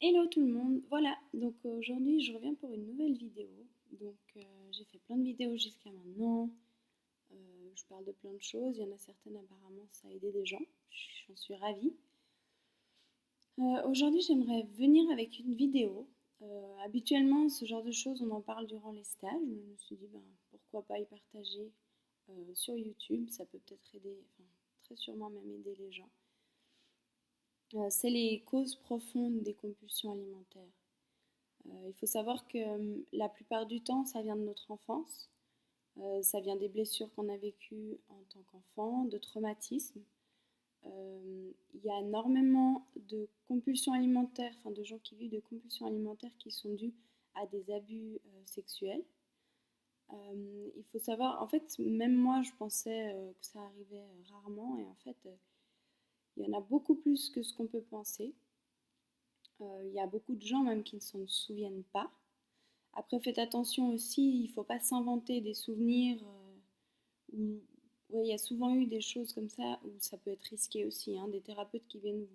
Hello tout le monde, voilà, donc aujourd'hui je reviens pour une nouvelle vidéo. Donc j'ai fait plein de vidéos jusqu'à maintenant, je parle de plein de choses, il y en a certaines apparemment ça a aidé des gens, j'en suis ravie. Aujourd'hui j'aimerais venir avec une vidéo. Habituellement ce genre de choses on en parle durant les stages, mais je me suis dit pourquoi pas y partager sur YouTube, ça peut peut-être aider, enfin très sûrement même aider les gens. C'est les causes profondes des compulsions alimentaires. Il faut savoir que la plupart du temps, ça vient de notre enfance. Ça vient des blessures qu'on a vécues en tant qu'enfant, de traumatismes. Il y a énormément de compulsions alimentaires, enfin de gens qui vivent de compulsions alimentaires qui sont dues à des abus sexuels. Il faut savoir, en fait, même moi, je pensais que ça arrivait rarement, et en fait, il y en a beaucoup plus que ce qu'on peut penser. Il y a beaucoup de gens même qui ne s'en souviennent pas. Après, faites attention aussi, il ne faut pas s'inventer des souvenirs où ouais, il y a souvent eu des choses comme ça où ça peut être risqué aussi, hein, des thérapeutes qui viennent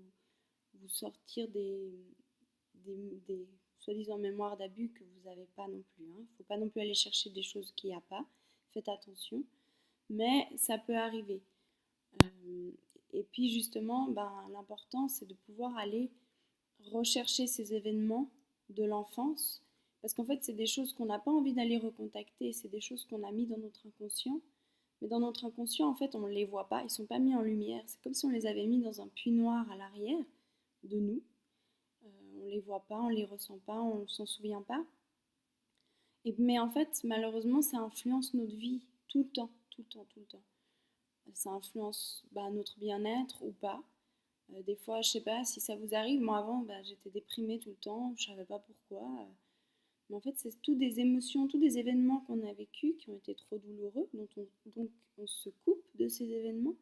vous sortir des soi-disant mémoires d'abus que vous n'avez pas non plus. Il ne faut pas non plus aller chercher des choses qu'il n'y a pas. Faites attention. Mais ça peut arriver. Et puis justement, l'important c'est de pouvoir aller rechercher ces événements de l'enfance, parce qu'en fait c'est des choses qu'on n'a pas envie d'aller recontacter, c'est des choses qu'on a mis dans notre inconscient, mais dans notre inconscient en fait on ne les voit pas, ils ne sont pas mis en lumière, c'est comme si on les avait mis dans un puits noir à l'arrière de nous. On ne les voit pas, on ne les ressent pas, on ne s'en souvient pas, mais en fait malheureusement ça influence notre vie tout le temps, tout le temps, tout le temps. Ça influence notre bien-être ou pas. Des fois, je sais pas si ça vous arrive, moi avant, j'étais déprimée tout le temps, je savais pas pourquoi. Mais en fait, c'est tous des émotions, tous des événements qu'on a vécus qui ont été trop douloureux, donc on se coupe de ces événements.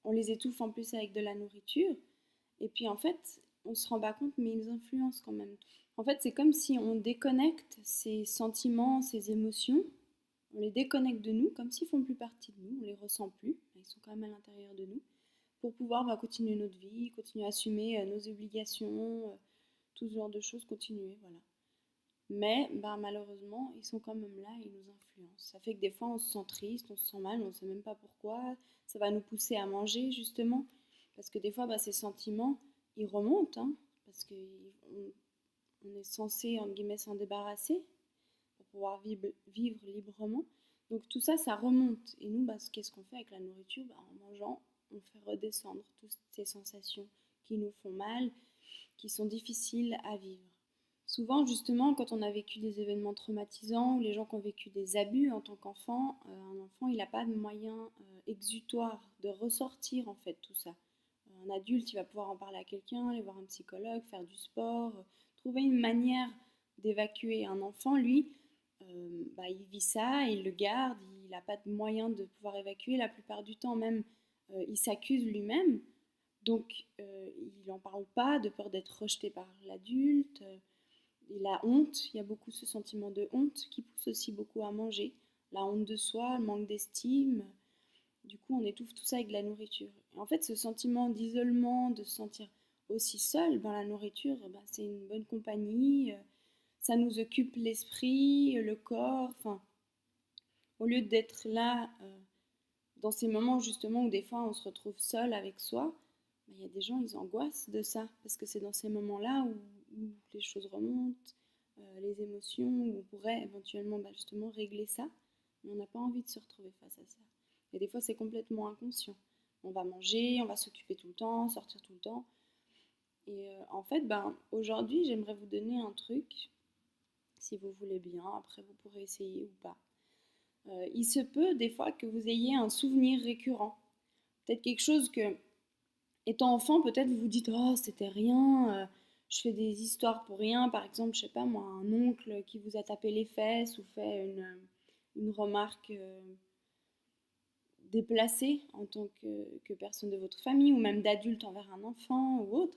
On les étouffe en plus avec de la nourriture. Et puis en fait, on se rend pas compte, mais ils influencent quand même. En fait, c'est comme si on déconnecte ces sentiments, ces émotions, on les déconnecte de nous, comme s'ils font plus partie de nous, on les ressent plus, ils sont quand même à l'intérieur de nous, pour pouvoir continuer notre vie, continuer à assumer nos obligations, tout ce genre de choses, continuer, voilà. Mais malheureusement, ils sont quand même là et ils nous influencent. Ça fait que des fois, on se sent triste, on se sent mal, on ne sait même pas pourquoi. Ça va nous pousser à manger, justement. Parce que des fois, ces sentiments, ils remontent, hein, parce qu'on est censé, entre guillemets, s'en débarrasser pour pouvoir vivre librement. Donc tout ça, ça remonte. Et nous, qu'est-ce qu'on fait avec la nourriture? En mangeant, on fait redescendre toutes ces sensations qui nous font mal, qui sont difficiles à vivre. Souvent, justement, quand on a vécu des événements traumatisants ou les gens qui ont vécu des abus en tant qu'enfant, un enfant, il n'a pas de moyen exutoire de ressortir en fait tout ça. Un adulte, il va pouvoir en parler à quelqu'un, aller voir un psychologue, faire du sport, trouver une manière d'évacuer. Un enfant, lui, il vit ça, il le garde, il n'a pas de moyen de pouvoir évacuer. La plupart du temps, même, il s'accuse lui-même. Donc, il n'en parle pas de peur d'être rejeté par l'adulte. Et la honte, il y a beaucoup ce sentiment de honte qui pousse aussi beaucoup à manger. La honte de soi, le manque d'estime. Du coup, on étouffe tout ça avec de la nourriture. Et en fait, ce sentiment d'isolement, de se sentir aussi seul, la nourriture, c'est une bonne compagnie. Ça nous occupe l'esprit, le corps. Enfin, au lieu d'être là dans ces moments justement où des fois on se retrouve seul avec soi, il y a des gens, ils angoissent de ça, parce que c'est dans ces moments-là où les choses remontent, les émotions, où on pourrait éventuellement justement régler ça, mais on n'a pas envie de se retrouver face à ça. Et des fois, c'est complètement inconscient. On va manger, on va s'occuper tout le temps, sortir tout le temps. Et en fait, aujourd'hui, j'aimerais vous donner un truc, si vous voulez bien, après vous pourrez essayer ou pas. Il se peut des fois que vous ayez un souvenir récurrent. Peut-être quelque chose que, étant enfant, peut-être vous vous dites «Oh, c'était rien, je fais des histoires pour rien». Par exemple, je sais pas moi, un oncle qui vous a tapé les fesses ou fait une remarque déplacée en tant que personne de votre famille ou même d'adulte envers un enfant ou autre.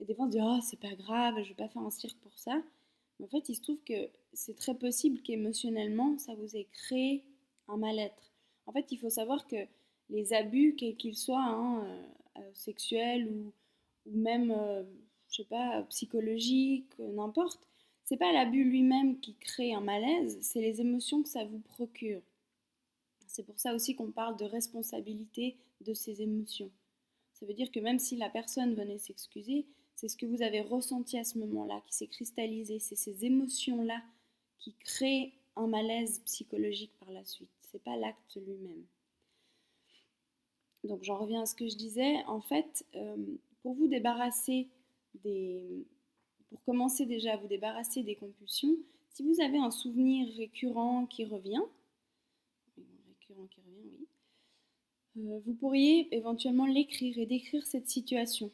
Et des fois, on se dit «Oh, c'est pas grave, je vais pas faire un cirque pour ça». Mais en fait, il se trouve que c'est très possible qu'émotionnellement, ça vous ait créé un mal-être. En fait, il faut savoir que les abus, quels qu'ils soient, hein, sexuels ou même, je sais pas, psychologiques, n'importe. C'est pas l'abus lui-même qui crée un malaise, c'est les émotions que ça vous procure. C'est pour ça aussi qu'on parle de responsabilité de ces émotions. Ça veut dire que même si la personne venait s'excuser, c'est ce que vous avez ressenti à ce moment-là qui s'est cristallisé. C'est ces émotions-là qui créent un malaise psychologique par la suite. C'est pas l'acte lui-même. Donc j'en reviens à ce que je disais. En fait, pour vous débarrasser pour commencer déjà à vous débarrasser des compulsions, si vous avez un souvenir récurrent qui revient, oui, vous pourriez éventuellement l'écrire et décrire cette situation.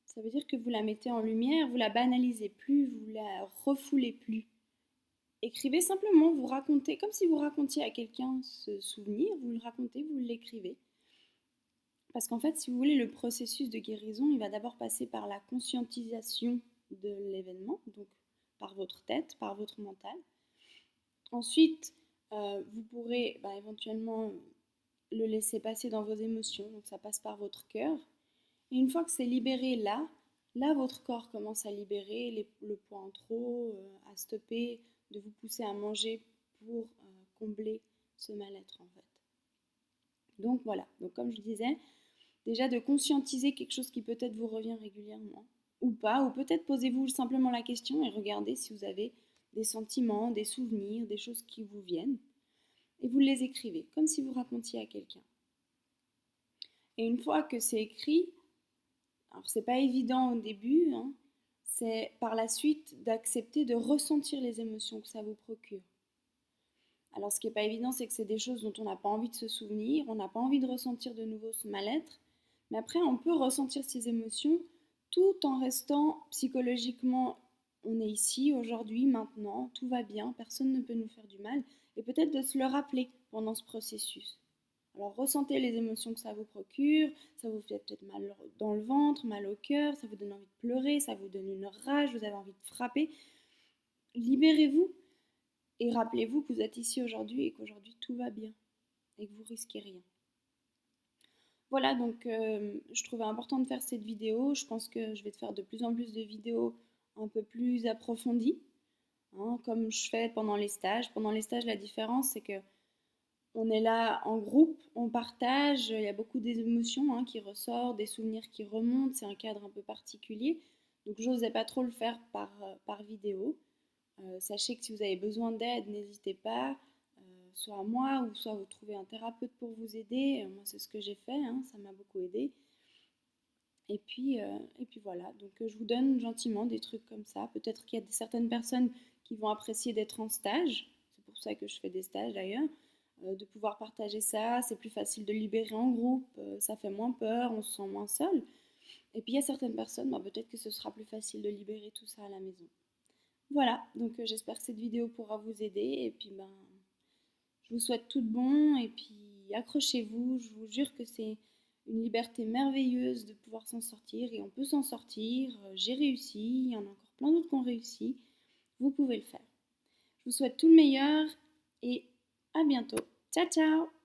Ça veut dire que vous la mettez en lumière, vous la banalisez plus, vous la refoulez plus. Écrivez simplement, vous racontez, comme si vous racontiez à quelqu'un ce souvenir, vous le racontez, vous l'écrivez. Parce qu'en fait, si vous voulez, le processus de guérison, il va d'abord passer par la conscientisation de l'événement, donc par votre tête, par votre mental. Ensuite, vous pourrez éventuellement le laisser passer dans vos émotions, donc ça passe par votre cœur. Et une fois que c'est libéré là, votre corps commence à libérer le poids en trop, à stopper, de vous pousser à manger pour combler ce mal-être en fait. Donc voilà, donc comme je disais, déjà de conscientiser quelque chose qui peut-être vous revient régulièrement ou pas, ou peut-être posez-vous simplement la question et regardez si vous avez des sentiments, des souvenirs, des choses qui vous viennent et vous les écrivez comme si vous racontiez à quelqu'un. Et une fois que c'est écrit, alors c'est pas évident au début, hein, c'est par la suite d'accepter de ressentir les émotions que ça vous procure. Alors ce qui n'est pas évident, c'est que c'est des choses dont on n'a pas envie de se souvenir, on n'a pas envie de ressentir de nouveau ce mal-être, mais après on peut ressentir ces émotions tout en restant psychologiquement, on est ici, aujourd'hui, maintenant, tout va bien, personne ne peut nous faire du mal, et peut-être de se le rappeler pendant ce processus. Alors ressentez les émotions que ça vous procure, ça vous fait peut-être mal dans le ventre, mal au cœur, ça vous donne envie de pleurer, ça vous donne une rage, vous avez envie de frapper. Libérez-vous et rappelez-vous que vous êtes ici aujourd'hui et qu'aujourd'hui tout va bien et que vous risquez rien. Voilà, donc je trouvais important de faire cette vidéo. Je pense que je vais te faire de plus en plus de vidéos un peu plus approfondies, hein, comme je fais pendant les stages. Pendant les stages, la différence, c'est que on est là en groupe, on partage, il y a beaucoup d'émotions qui ressortent, des souvenirs qui remontent, c'est un cadre un peu particulier. Donc je n'osais pas trop le faire par vidéo. Sachez que si vous avez besoin d'aide, n'hésitez pas, soit à moi ou soit vous trouvez un thérapeute pour vous aider. Moi c'est ce que j'ai fait, ça m'a beaucoup aidé. Et puis voilà, donc je vous donne gentiment des trucs comme ça. Peut-être qu'il y a certaines personnes qui vont apprécier d'être en stage, c'est pour ça que je fais des stages d'ailleurs, de pouvoir partager ça, c'est plus facile de libérer en groupe, ça fait moins peur, on se sent moins seul. Et puis il y a certaines personnes, peut-être que ce sera plus facile de libérer tout ça à la maison. Voilà, donc j'espère que cette vidéo pourra vous aider et puis je vous souhaite tout de bon et puis accrochez-vous, je vous jure que c'est une liberté merveilleuse de pouvoir s'en sortir et on peut s'en sortir, j'ai réussi, il y en a encore plein d'autres qui ont réussi, vous pouvez le faire. Je vous souhaite tout le meilleur et à bientôt. Ciao ciao!